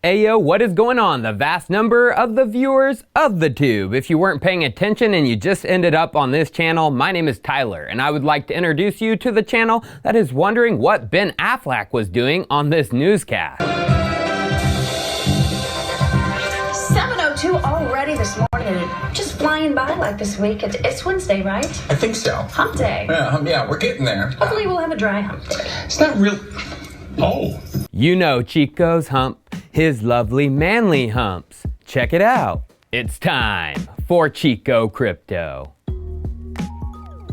Ayo, what is going on? The vast number of the viewers of the tube. If you weren't paying attention and you just ended up on this channel, my name is Tyler, and I would like to introduce you to the channel that is wondering what Ben Affleck was doing on this newscast. 7:02 already this morning, and just flying by like this week. It's Wednesday, right? I think so. Hump day. Yeah, we're getting there. Hopefully we'll have a dry hump day. It's not real. Oh. You know Chico's hump, his lovely manly humps. Check it out. It's time for Chico Crypto.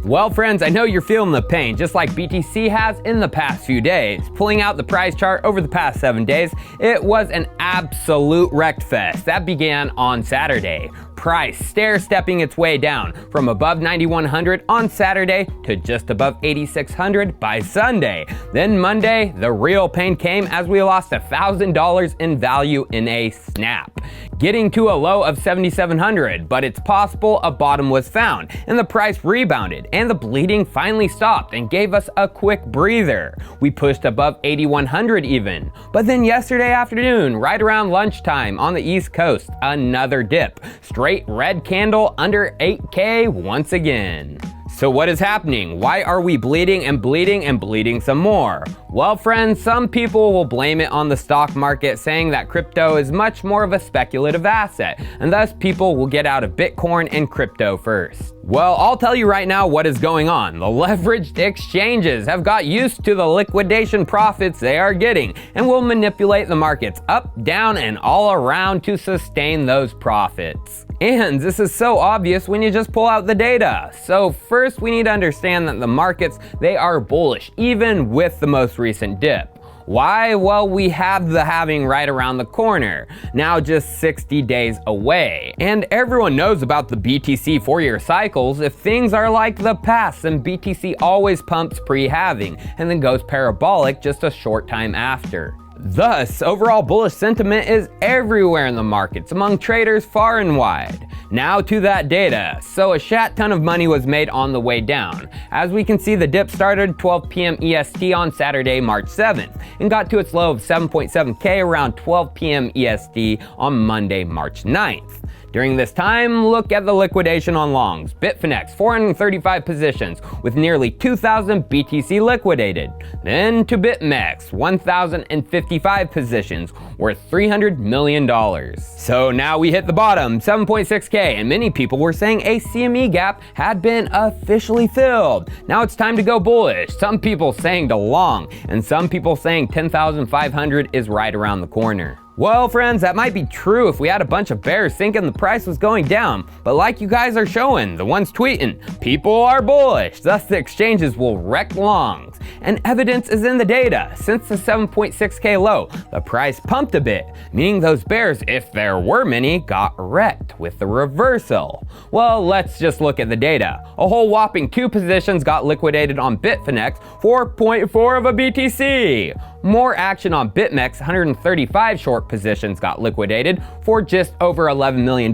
Well friends, I know you're feeling the pain just like BTC has in the past few days. Pulling out the price chart over the past 7 days, it was an absolute wrecked fest. That began on Saturday. Price stair-stepping its way down from above 9,100 on Saturday to just above 8,600 by Sunday. Then Monday, the real pain came as we lost $1,000 in value in a snap, getting to a low of 7,700, but it's possible a bottom was found and the price rebounded and the bleeding finally stopped and gave us a quick breather. We pushed above 8,100 even. But then yesterday afternoon, right around lunchtime on the East Coast, another dip. Straight red candle under 8K once again. So what is happening? Why are we bleeding and bleeding and bleeding some more? Well friends, some people will blame it on the stock market, saying that crypto is much more of a speculative asset, and thus people will get out of Bitcoin and crypto first. Well, I'll tell you right now what is going on. The leveraged exchanges have got used to the liquidation profits they are getting and will manipulate the markets up, down, and all around to sustain those profits. And this is so obvious when you just pull out the data. So first we need to understand that the markets, they are bullish even with the most recent dip. Why? Well, we have the halving right around the corner, now just 60 days away. And everyone knows about the BTC 4-year cycles. If things are like the past, then BTC always pumps pre-halving and then goes parabolic just a short time after. Thus, overall bullish sentiment is everywhere in the markets, among traders far and wide. Now to that data. So a shat ton of money was made on the way down. As we can see, the dip started 12 p.m. EST on Saturday, March 7th, and got to its low of 7.7K around 12 p.m. EST on Monday, March 9th. During this time, look at the liquidation on longs. Bitfinex, 435 positions with nearly 2,000 BTC liquidated. Then to BitMEX, 1,055 positions worth $300 million. So now we hit the bottom, 7.6K, and many people were saying a CME gap had been officially filled. Now it's time to go bullish. Some people saying to long, and some people saying 10,500 is right around the corner. Well friends, that might be true if we had a bunch of bears thinking the price was going down, but like you guys are showing, the ones tweeting, people are bullish, thus the exchanges will wreck longs. And evidence is in the data. Since the 7.6K low, the price pumped a bit, meaning those bears, if there were many, got wrecked with the reversal. Well, let's just look at the data. A whole whopping 2 positions got liquidated on Bitfinex, 4.4 of a BTC. More action on BitMEX, 135 short positions got liquidated for just over $11 million.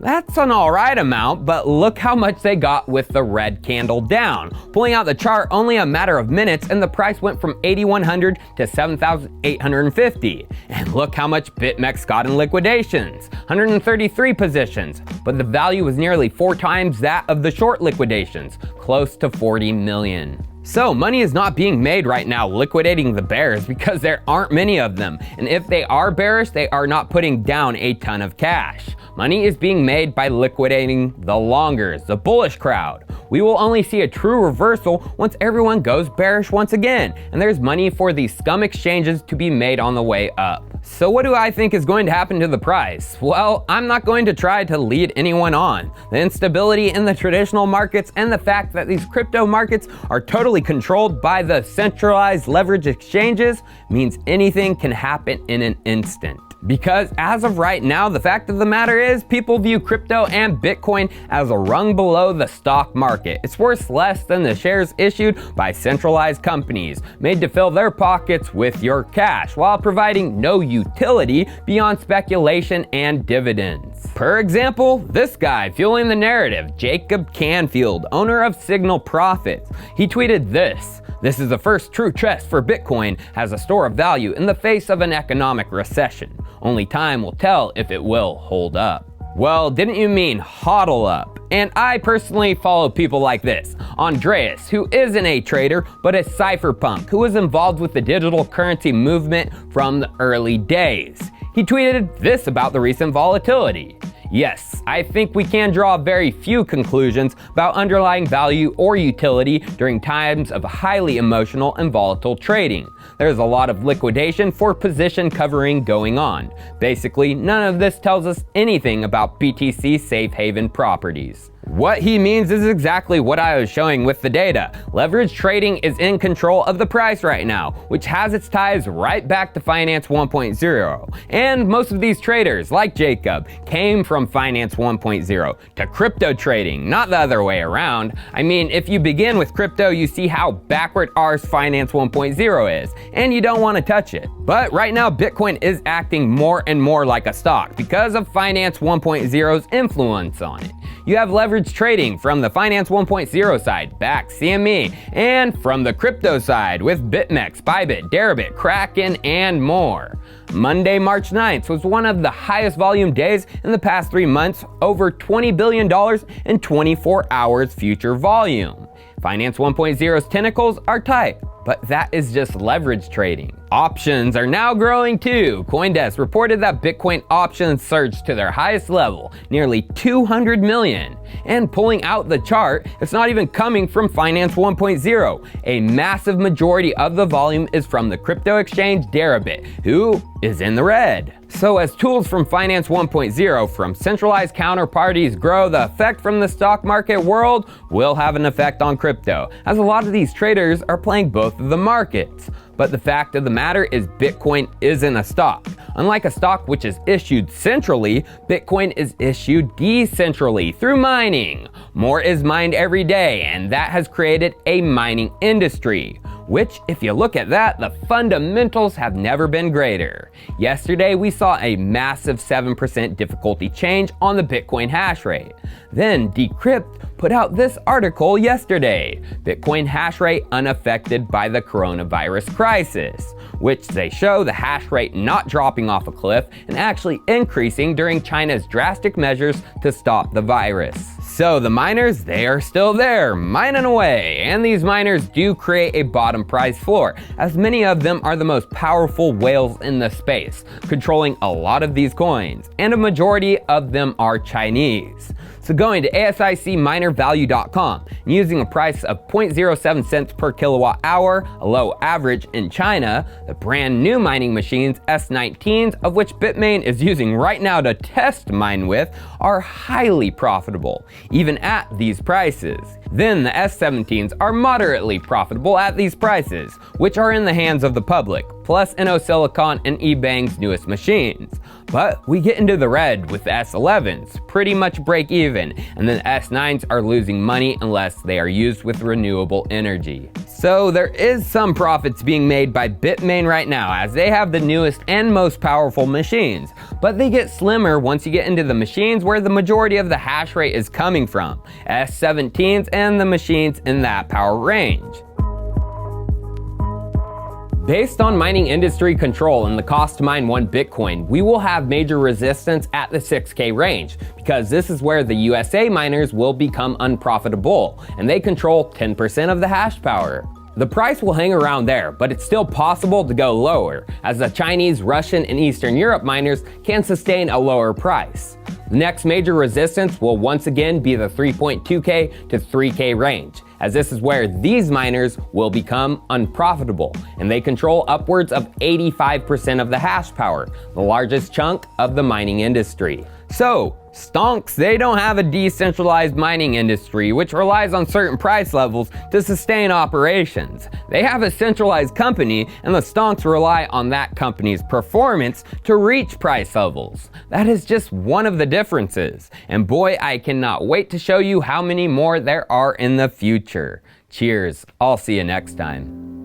That's an alright amount, but look how much they got with the red candle down. Pulling out the chart only a matter of minutes and the price went from 8,100 to 7,850. And look how much BitMEX got in liquidations, 133 positions, but the value was nearly 4 times that of the short liquidations, close to 40 million. So money is not being made right now liquidating the bears because there aren't many of them, and if they are bearish, they are not putting down a ton of cash. Money is being made by liquidating the longers, the bullish crowd. We will only see a true reversal once everyone goes bearish once again, and there's money for these scum exchanges to be made on the way up. So what do I think is going to happen to the price? Well, I'm not going to try to lead anyone on. The instability in the traditional markets and the fact that these crypto markets are totally controlled by the centralized leverage exchanges means anything can happen in an instant. Because as of right now, the fact of the matter is people view crypto and Bitcoin as a rung below the stock market. It's worth less than the shares issued by centralized companies, made to fill their pockets with your cash, while providing no utility beyond speculation and dividends. Per example, this guy fueling the narrative, Jacob Canfield, owner of Signal Profits. He tweeted this: "This is the first true test for Bitcoin as a store of value in the face of an economic recession. Only time will tell if it will hold up." Well, didn't you mean HODL up? And I personally follow people like this. Andreas, who isn't a trader, but a cypherpunk who was involved with the digital currency movement from the early days. He tweeted this about the recent volatility: "Yes, I think we can draw very few conclusions about underlying value or utility during times of highly emotional and volatile trading. There's a lot of liquidation for position covering going on. Basically, none of this tells us anything about BTC safe haven properties." What he means is exactly what I was showing with the data. Leverage trading is in control of the price right now, which has its ties right back to Finance 1.0. And most of these traders, like Jacob, came from Finance 1.0 to crypto trading, not the other way around. I mean, if you begin with crypto, you see how backward ours Finance 1.0 is, and you don't want to touch it. But right now, Bitcoin is acting more and more like a stock because of Finance 1.0's influence on it. You have leverage trading from the Finance 1.0 side, BAC, CME, and from the crypto side with BitMEX, Bybit, Deribit, Kraken, and more. Monday, March 9th was one of the highest volume days in the past 3 months, over $20 billion in 24 hours future volume. Finance 1.0's tentacles are tight, but that is just leverage trading. Options are now growing too. CoinDesk reported that Bitcoin options surged to their highest level, nearly 200 million. And pulling out the chart, it's not even coming from Finance 1.0. A massive majority of the volume is from the crypto exchange Deribit, who is in the red. So as tools from Finance 1.0 from centralized counterparties grow, the effect from the stock market world will have an effect on crypto, as a lot of these traders are playing both of the markets. But the fact of the matter is Bitcoin isn't a stock. Unlike a stock which is issued centrally, Bitcoin is issued decentrally through mining. More is mined every day, and that has created a mining industry. Which, if you look at that, the fundamentals have never been greater. Yesterday, we saw a massive 7% difficulty change on the Bitcoin hash rate. Then Decrypt put out this article yesterday, Bitcoin hash rate unaffected by the coronavirus crisis, which they show the hash rate not dropping off a cliff and actually increasing during China's drastic measures to stop the virus. So the miners, they are still there, mining away, and these miners do create a bottom price floor, as many of them are the most powerful whales in the space, controlling a lot of these coins, and a majority of them are Chinese. So going to ASICminervalue.com and using a price of 0.07 cents per kilowatt hour, a low average in China, the brand new mining machines S19s, of which Bitmain is using right now to test mine with, are highly profitable, even at these prices. Then the S17s are moderately profitable at these prices, which are in the hands of the public, plus InnoSilicon and eBank's newest machines. But we get into the red with the S11s, pretty much break even, and then the S9s are losing money unless they are used with renewable energy. So there is some profits being made by Bitmain right now, as they have the newest and most powerful machines, but they get slimmer once you get into the machines where the majority of the hash rate is coming from, S17s and the machines in that power range. Based on mining industry control and the cost to mine 1 Bitcoin, we will have major resistance at the 6K range, because this is where the USA miners will become unprofitable, and they control 10% of the hash power. The price will hang around there, but it's still possible to go lower, as the Chinese, Russian, and Eastern Europe miners can sustain a lower price. The next major resistance will once again be the 3.2K to 3K range, as this is where these miners will become unprofitable, and they control upwards of 85% of the hash power, the largest chunk of the mining industry. So, stonks, they don't have a decentralized mining industry which relies on certain price levels to sustain operations. They have a centralized company, and the stonks rely on that company's performance to reach price levels. That is just one of the differences. And boy, I cannot wait to show you how many more there are in the future. Cheers, I'll see you next time.